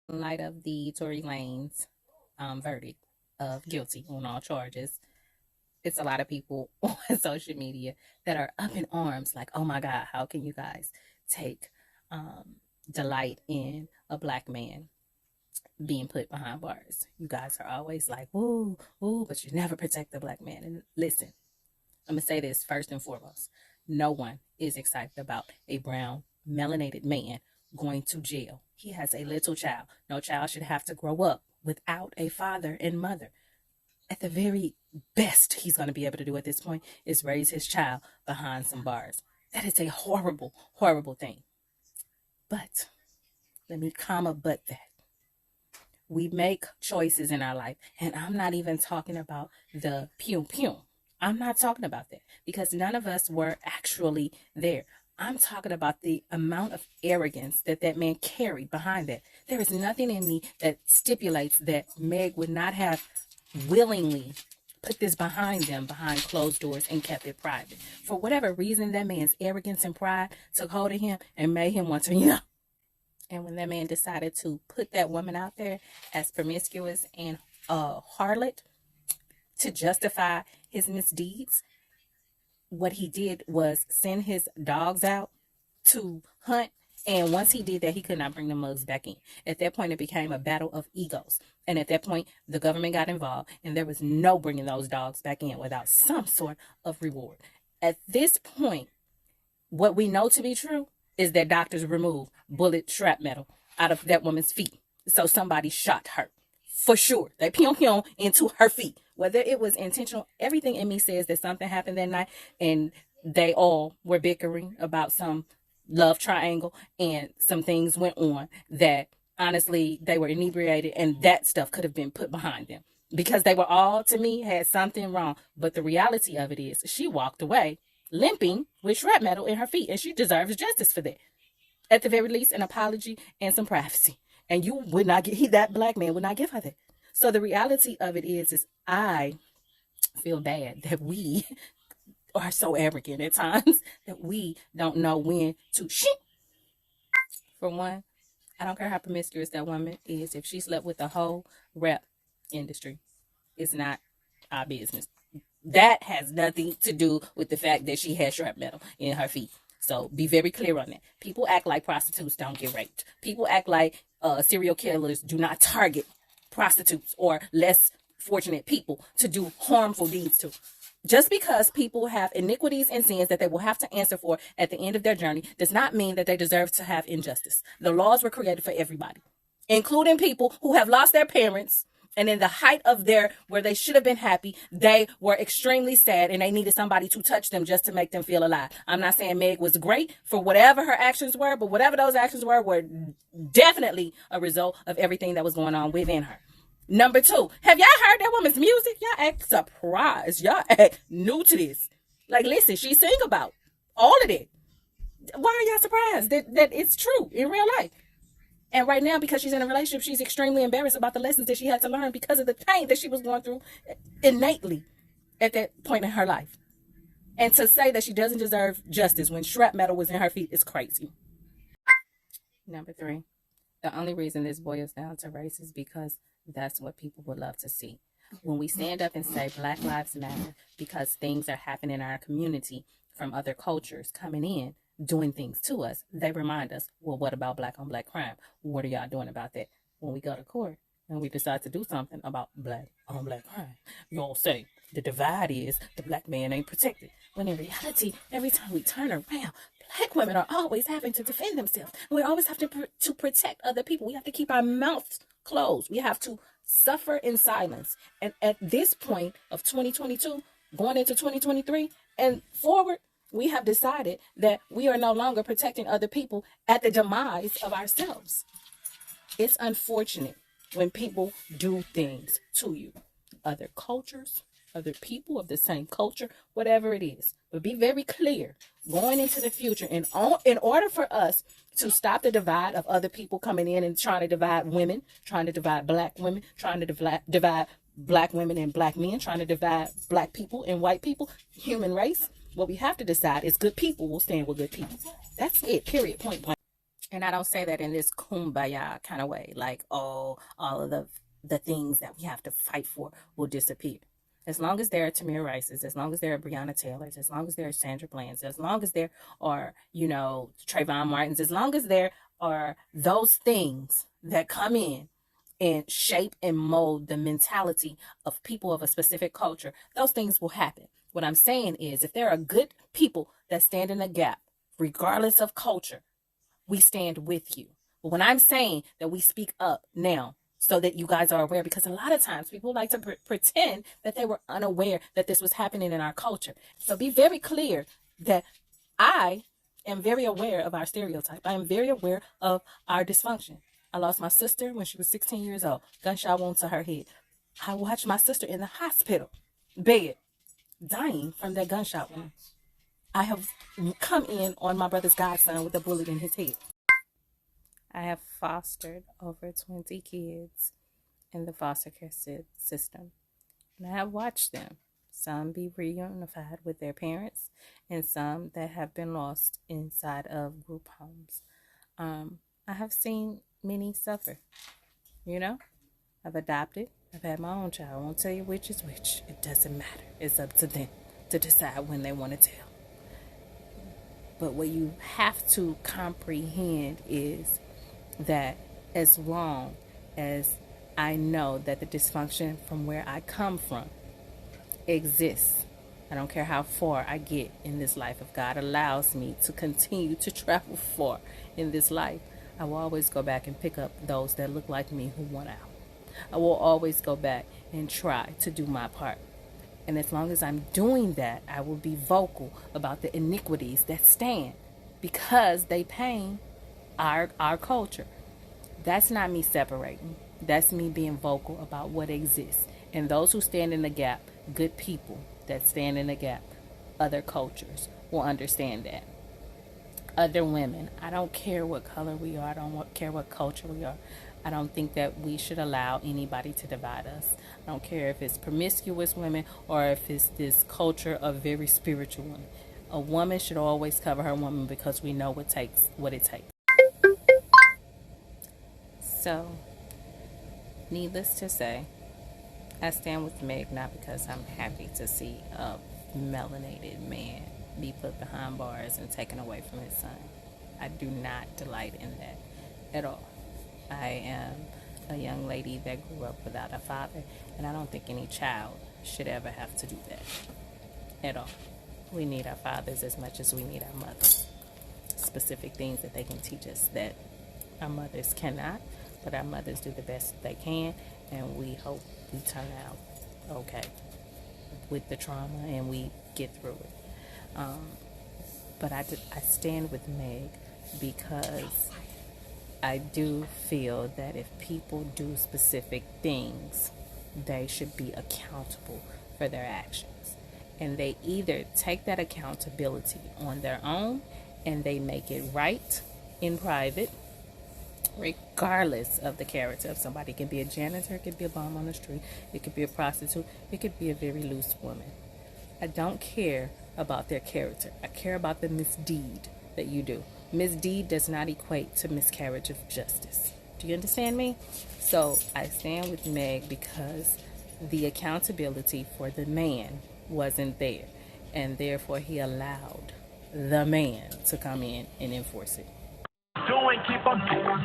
In light of the Tory Lanez verdict of guilty on all charges, it's a lot of people on social media that are up in arms, like, oh my God, how can you guys take delight in a black man being put behind bars? You guys are always like, ooh, ooh, but you never protect the black man. And listen, I'm going to say this first and foremost. No one is excited about a brown, melanated man going to jail. He has a little child. No child should have to grow up without a father and mother. At the very best he's going to be able to do at this point is raise his child behind some bars. That is a horrible, horrible thing. But let me but that. We make choices in our life, and I'm not even talking about the pew pew. I'm not talking about that because none of us were actually there. I'm talking about the amount of arrogance that that man carried behind that. There is nothing in me that stipulates that Meg would not have willingly put this behind them behind closed doors and kept it private. For whatever reason, that man's arrogance and pride took hold of him and made him want to. And when that man decided to put that woman out there as promiscuous and a harlot to justify his misdeeds, what he did was send his dogs out to hunt. And once he did that, he could not bring the mugs back in. At that point, it became a battle of egos. And at that point, the government got involved, and there was no bringing those dogs back in without some sort of reward. At this point, what we know to be true is that doctors removed bullet shrapnel out of that woman's feet. So somebody shot her. For sure. They pew into her feet. Whether it was intentional, everything in me says that something happened that night and they all were bickering about some love triangle and some things went on that honestly they were inebriated and that stuff could have been put behind them because they were all, to me, had something wrong. But the reality of it is she walked away limping with shrapnel in her feet, and she deserves justice for that. At the very least, an apology and some privacy. And you would not get, that black man would not give her that. So the reality of it is I feel bad that we are so arrogant at times that we don't know when to shit. For one, I don't care how promiscuous that woman is. If she slept with the whole rap industry, it's not our business. That has nothing to do with the fact that she has shrapnel in her feet. So be very clear on that. People act like prostitutes don't get raped. People act like serial killers do not target prostitutes or less fortunate people to do harmful deeds to. Just because people have iniquities and sins that they will have to answer for at the end of their journey does not mean that they deserve to have injustice. The laws were created for everybody, including people who have lost their parents. And in the height of where they should have been happy, they were extremely sad and they needed somebody to touch them just to make them feel alive. I'm not saying Meg was great for whatever her actions were, but whatever those actions were definitely a result of everything that was going on within her. Number two, have y'all heard that woman's music? Y'all act surprised. Y'all act new to this. Like, listen, she sing about all of it. Why are y'all surprised that it's true in real life? And right now, because she's in a relationship, she's extremely embarrassed about the lessons that she had to learn because of the pain that she was going through innately at that point in her life. And to say that she doesn't deserve justice when shrapnel was in her feet is crazy. Number three, the only reason this boils down to race is because that's what people would love to see. When we stand up and say Black Lives Matter because things are happening in our community from other cultures coming in, doing things to us, they remind us, well, what about black on black crime? What are y'all doing about that? When we go to court and we decide to do something about black on black crime, y'all say the divide is the black man ain't protected. When in reality, every time we turn around, black women are always having to defend themselves. We always have to protect other people. We have to keep our mouths closed. We have to suffer in silence. And at this point of 2022, going into 2023 and forward, we have decided that we are no longer protecting other people at the demise of ourselves. It's unfortunate when people do things to you. Other cultures, other people of the same culture, whatever it is. But be very clear going into the future. In order for us to stop the divide of other people coming in and trying to divide women, trying to divide black women, trying to divide black women and black men, trying to divide black people and white people, human race, what we have to decide is good people will stand with good people. That's it, period, point blank. And I don't say that in this kumbaya kind of way, like, oh, all of the things that we have to fight for will disappear. As long as there are Tamir Rices, as long as there are Breonna Taylors, as long as there are Sandra Bland's, as long as there are, Trayvon Martins, as long as there are those things that come in and shape and mold the mentality of people of a specific culture, those things will happen. What I'm saying is, if there are good people that stand in the gap, regardless of culture, we stand with you. But when I'm saying that we speak up now so that you guys are aware, because a lot of times people like to pretend that they were unaware that this was happening in our culture. So be very clear that I am very aware of our stereotype. I am very aware of our dysfunction. I lost my sister when she was 16 years old, gunshot wound to her head. I watched my sister in the hospital bed, dying from that gunshot wound. I have come in on my brother's godson with a bullet in his head. I have fostered over 20 kids in the foster care system. And I have watched them. Some be reunified with their parents, and some that have been lost inside of group homes. I have seen many suffer. I've adopted. I've had my own child. I won't tell you which is which. It doesn't matter. It's up to them to decide when they want to tell. But what you have to comprehend is that as long as I know that the dysfunction from where I come from exists, I don't care how far I get in this life. If God allows me to continue to travel far in this life, I will always go back and pick up those that look like me who want out. I will always go back and try to do my part. And as long as I'm doing that, I will be vocal about the iniquities that stand because they pain our culture. That's not me separating. That's me being vocal about what exists. And those who stand in the gap, good people that stand in the gap, other cultures will understand that. Other women, I don't care what color we are. I don't care what culture we are. I don't think that we should allow anybody to divide us. I don't care if it's promiscuous women or if it's this culture of very spiritual women. A woman should always cover her woman because we know what it takes. So, needless to say, I stand with Meg not because I'm happy to see a melanated man be put behind bars and taken away from his son. I do not delight in that at all. I am a young lady that grew up without a father, and I don't think any child should ever have to do that at all. We need our fathers as much as we need our mothers. Specific things that they can teach us that our mothers cannot, but our mothers do the best they can, and we hope we turn out okay with the trauma and we get through it. But I stand with Meg because I do feel that if people do specific things, they should be accountable for their actions. And they either take that accountability on their own and they make it right in private, regardless of the character of somebody. It could be a janitor, it could be a bum on the street, it could be a prostitute, it could be a very loose woman. I don't care about their character. I care about the misdeed that you do. Misdeed does not equate to miscarriage of justice. Do you understand me? So I stand with Meg because the accountability for the man wasn't there, and therefore he allowed the man to come in and enforce it. Doing, keep on doing.